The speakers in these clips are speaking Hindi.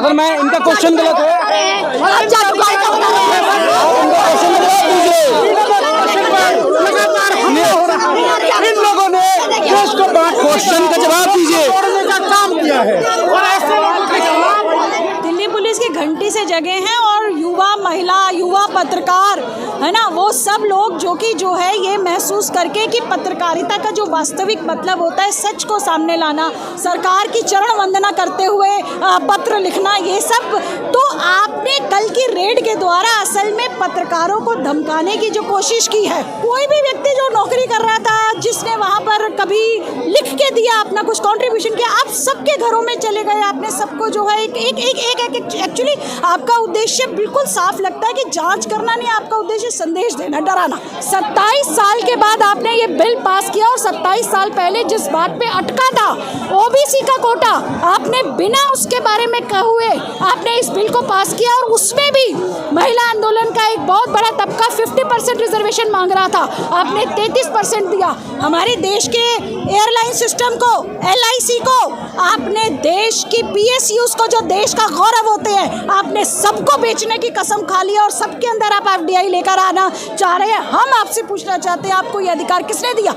अगर मैं इनका क्वेश्चन गलत है इन लोगों ने देश को क्वेश्चन का जवाब दीजिए का काम किया है। दिल्ली पुलिस की घंटी से जगह हैं और युवा महिला युवा पत्रकार है ना, वो सब लोग जो है ये महसूस करके कि पत्रकारिता का जो वास्तविक मतलब होता है, सच को सामने लाना, सरकार की चरण वंदना करते हुए पत्र लिखना, ये सब। तो आपने कल की रेड के द्वारा असल में पत्रकारों को धमकाने की जो कोशिश की है, कोई भी व्यक्ति जो नौकरी कर रहा था, जिसने वहाँ पर कभी लिख के दिया, अपना कुछ कॉन्ट्रीब्यूशन किया, आप सबके घरों में चले गए, आपने सबको जो है एक्चुअली आपका उद्देश्य बिल्कुल साफ लगता है कि जांच करना नहीं, आपका उद्देश्य संदेश देना, डराना। 27 साल के बाद आपने ये बिल पास किया और 27 साल पहले जिस बात पे अटका था, ओबीसी का कोटा, आपने बिना उसके बारे में कहे हुए आपने इस बिल को पास किया और उसमें भी महिला आंदोलन का एक बहुत बड़ा तबका 50% रिजर्वेशन मांग रहा था, आपने 33% दिया। हमारे देश के एयरलाइन सिस्टम को, LIC को, आपने देश की PSUs को, जो देश का गौरव होते हैं, आपने सबको बेचने की कसम खा ली और सबके अंदर आप FDI लेकर आना चाह रहे हैं। हम आपसे पूछना चाहते हैं, आपको ये अधिकार किसने दिया?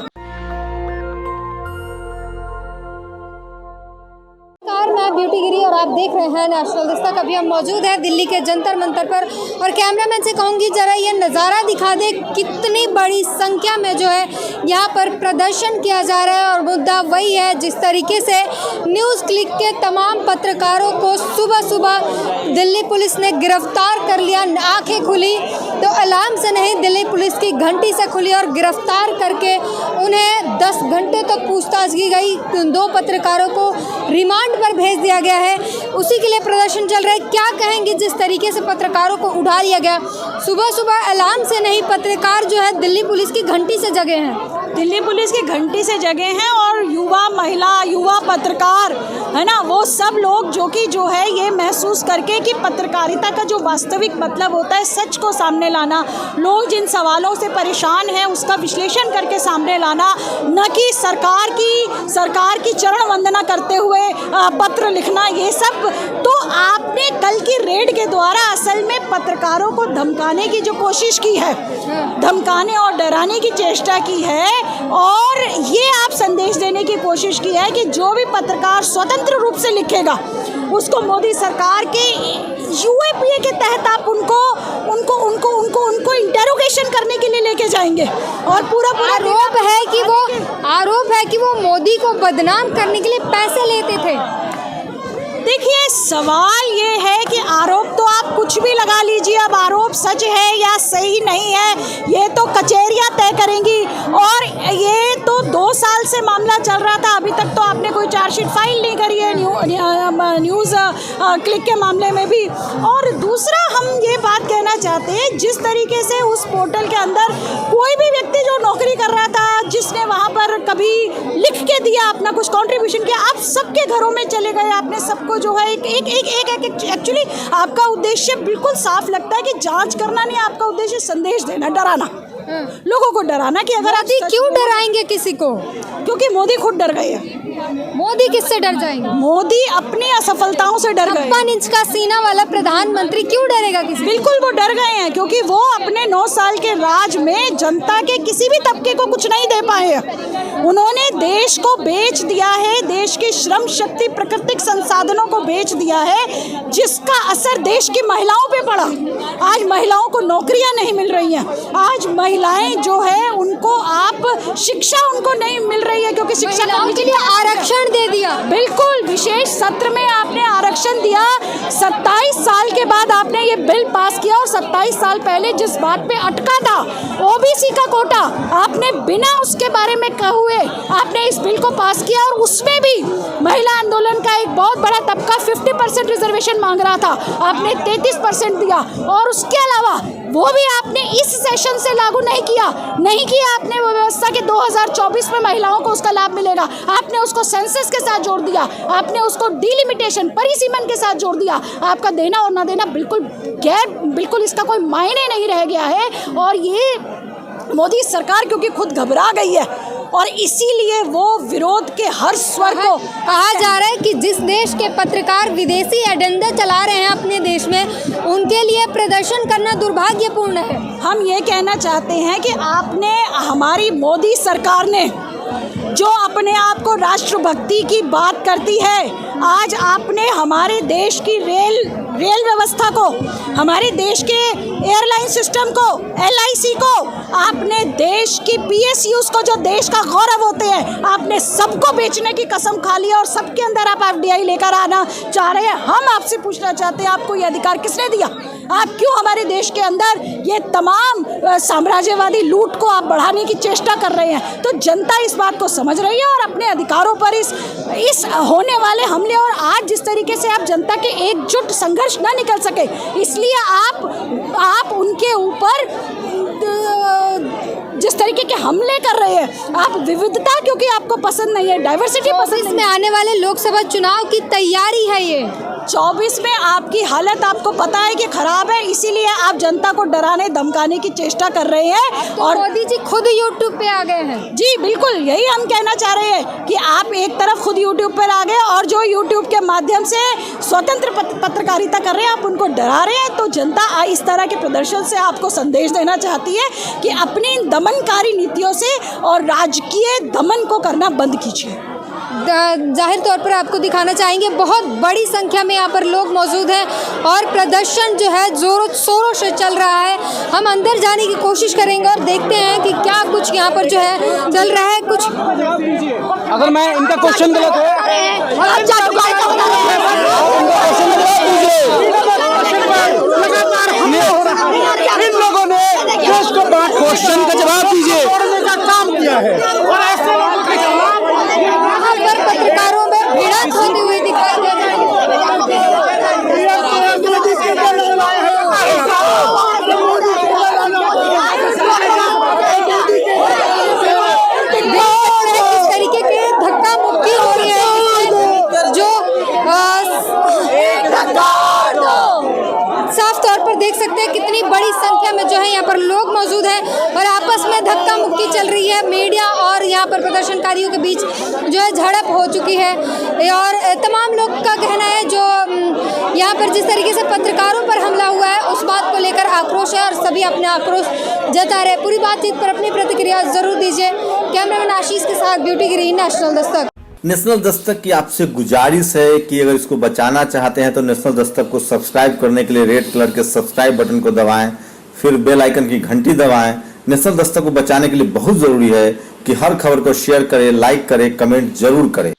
मैं ब्यूटी गिरी और आप देख रहे हैं नेशनल दस्तक। अभी हम मौजूद हैं दिल्ली के जंतर मंतर पर और कैमरामैन से कहूँगी जरा ये नज़ारा दिखा दे, कितनी बड़ी संख्या में जो है यहाँ पर प्रदर्शन किया जा रहा है। और मुद्दा वही है, जिस तरीके से न्यूज़ क्लिक के तमाम पत्रकारों को सुबह सुबह दिल्ली पुलिस ने गिरफ्तार कर लिया। आँखें खुली तो अलार्म से नहीं, दिल्ली पुलिस की घंटी से खुली और गिरफ्तार करके उन्हें 10 घंटे तक पूछताछ की गई। 2 पत्रकारों को रिमांड पर भेज दिया गया है, उसी के लिए प्रदर्शन चल रहा है। क्या कहेंगे जिस तरीके से पत्रकारों को उठा लिया गया? सुबह सुबह अलार्म से नहीं, पत्रकार जो है दिल्ली पुलिस की घंटी से जगे हैं। दिल्ली पुलिस की घंटी से जगह हैं और युवा महिला युवा पत्रकार है ना, वो सब लोग जो है ये महसूस करके कि पत्रकारिता का जो वास्तविक मतलब होता है, सच को सामने लाना, लोग जिन सवालों से परेशान हैं उसका विश्लेषण करके सामने लाना, न कि सरकार की चरण वंदना करते हुए पत्र लिखना, ये सब। तो आपने कल की रेड के द्वारा असल में पत्रकारों को धमकाने की जो कोशिश की है, धमकाने और डराने की चेष्टा की है और ये आप संदेश देने की कोशिश की है कि जो भी पत्रकार स्वतंत्र रूप से लिखेगा उसको मोदी सरकार के UAPA के तहत आप उनको इंटेरोगेशन करने के लिए लेके जाएंगे। और पूरा आरोप है कि वो मोदी को बदनाम करने के लिए पैसे लेते थे। देखिए, सवाल ये है कि आरोप तो आप कुछ भी लगा लीजिए, अब आरोप सच है या सही नहीं है ये तो कचहरियां तय करेंगी। और ये तो 2 साल से मामला चल रहा था, अभी तक तो आपने कोई चार्जशीट फाइल नहीं करी है न्यूज़ क्लिक के मामले में भी। और दूसरा हम ये बात कहना चाहते हैं, जिस तरीके से उस पोर्टल के अंदर कोई भी व्यक्ति जो नौकरी कर रहा था, जिसने वहाँ पर कभी लिख के दिया, अपना कुछ कॉन्ट्रीब्यूशन किया, आप सबके घरों में चले गए, आपने सबको जो है एक्चुअली आपका उद्देश्य बिल्कुल साफ लगता है कि जांच करना नहीं, आपका उद्देश्य संदेश देना, डराना, लोगों को डराना कि अगर आप क्यों डराएंगे किसी को? क्योंकि मोदी खुद डर गए हैं। मोदी किससे डर जाएंगे? मोदी अपनी असफलताओं से डर गए। 56 इंच का सीना वाला प्रधानमंत्री क्यों डरेगा किसी? बिल्कुल वो डर गए हैं, क्योंकि वो अपने 9 साल के राज में जनता के किसी भी तबके को कुछ नहीं दे पाए हैं। उन्होंने देश को बेच दिया है, देश की श्रम शक्ति प्राकृतिक संसाधनों को बेच दिया है, जिसका असर देश की महिलाओं पे पड़ा। आज महिलाओं को नौकरियां नहीं मिल रही हैं, आज महिलाएं जो है उनको आप शिक्षा उनको नहीं मिल रही है, क्योंकि शिक्षा के लिए आरक्षण दे दिया। बिल्कुल, विशेष सत्र में आपने आरक्षण दिया। 27 साल के बाद आपने ये बिल पास किया और 27 साल पहले जिस बात पे अटका था, ओबीसी का कोटा, आपने बिना उसके बारे में कहे हुए आपने इस बिल को पास किया और उसमें भी महिला आंदोलन का एक बहुत बड़ा तबका 50% रिजर्वेशन मांग रहा था, आपने 33% दिया। और उसके अलावा वो भी आपने इस सेशन से लागू नहीं किया आपने वो व्यवस्था के 2024 में महिलाओं को उसका लाभ मिलेगा, आपने उसको सेंसस के साथ जोड़ दिया, आपने उसको डिलिमिटेशन परिसीमन के साथ जोड़ दिया। आपका देना और ना देना बिल्कुल इसका कोई मायने नहीं रह गया है। और ये मोदी सरकार क्योंकि खुद घबरा गई है, और इसीलिए वो विरोध के हर स्वर को कहा जा रहा है कि जिस देश के पत्रकार विदेशी एजेंडा चला रहे हैं अपने देश में, उनके लिए प्रदर्शन करना दुर्भाग्यपूर्ण है। हम ये कहना चाहते हैं कि आपने, हमारी मोदी सरकार ने जो अपने आप को राष्ट्रभक्ति की बात करती है, आज आपने हमारे देश की रेल व्यवस्था को, हमारे देश के एयरलाइन सिस्टम को, LIC को, आपने देश की PSUs को, जो देश का गौरव होते हैं, आपने सबको बेचने की कसम खा ली और सबके अंदर आप FDI लेकर आना चाह रहे हैं। हम आपसे पूछना चाहते हैं, आपको ये अधिकार किसने दिया? आप क्यों हमारे देश के अंदर ये तमाम साम्राज्यवादी लूट को आप बढ़ाने की चेष्टा कर रहे हैं? तो जनता इस बात को समझ रही है और अपने अधिकारों पर इस होने वाले हमले और आज जिस तरीके से आप जनता के एकजुट संघर्ष न निकल सके, इसलिए आप उनके ऊपर जिस तरीके के हमले कर रहे हैं, आप विविधता क्योंकि आपको पसंद नहीं है, डाइवर्सिटी पसंद नहीं। में आने वाले लोकसभा चुनाव की तैयारी है ये 24 में आपकी हालत आपको पता है कि खराब है, इसीलिए आप जनता को डराने धमकाने की चेष्टा कर रहे हैं। और मोदी जी खुद YouTube पे आ गए हैं। जी बिल्कुल, यही हम कहना चाह रहे हैं कि आप एक तरफ खुद YouTube पर आ गए और जो YouTube के माध्यम से स्वतंत्र पत्रकारिता कर रहे हैं, आप उनको डरा रहे हैं। तो जनता इस तरह के प्रदर्शन से आपको संदेश देना चाहती है कि अपनी दमनकारी नीतियों से और राजकीय दमन को करना बंद कीजिए। जाहिर तौर पर आपको दिखाना चाहेंगे, बहुत बड़ी संख्या में यहाँ पर लोग मौजूद हैं और प्रदर्शन जो है जोरों शोरों से चल रहा है। हम अंदर जाने की कोशिश करेंगे और देखते हैं कि क्या कुछ यहाँ पर जो है चल रहा है। कुछ अगर मैं इनका क्वेश्चन गलत है, इन लोगों ने देश को क्वेश्चन का जवाब दीजिए, का काम किया है। यहाँ पर पत्रकारों में भिड़ंत होती हुई दिखाई दे रही किस तरीके के धक्का मुक्की हो रही है, जो साफ तौर पर देख सकते हैं कितनी बड़ी संख्या में जो है यहाँ पर लोग मौजूद हैं और आपस में धक्का मुक्की चल रही है। मीडिया और यहाँ पर प्रदर्शनकारियों के बीच जो है झड़प हो चुकी है और तमाम लोग का कहना है जो यहाँ पर जिस तरीके से पत्रकारों पर हमला हुआ है उस बात को लेकर आक्रोश है और सभी अपना आक्रोश जता रहे। पूरी बातचीत पर अपनी प्रतिक्रिया जरूर दीजिए। कैमरामैन आशीष के साथ ब्यूटी गिरी, नेशनल दस्तक। नेशनल दस्तक की आपसे गुजारिश है कि अगर इसको बचाना चाहते हैं तो नेशनल दस्तक को सब्सक्राइब करने के लिए रेड कलर के सब्सक्राइब बटन को दबाएं, फिर बेल आइकन की घंटी दबाएं। नेशनल दस्तक को बचाने के लिए बहुत जरूरी है कि हर खबर को शेयर करें, लाइक करें, कमेंट जरूर करें।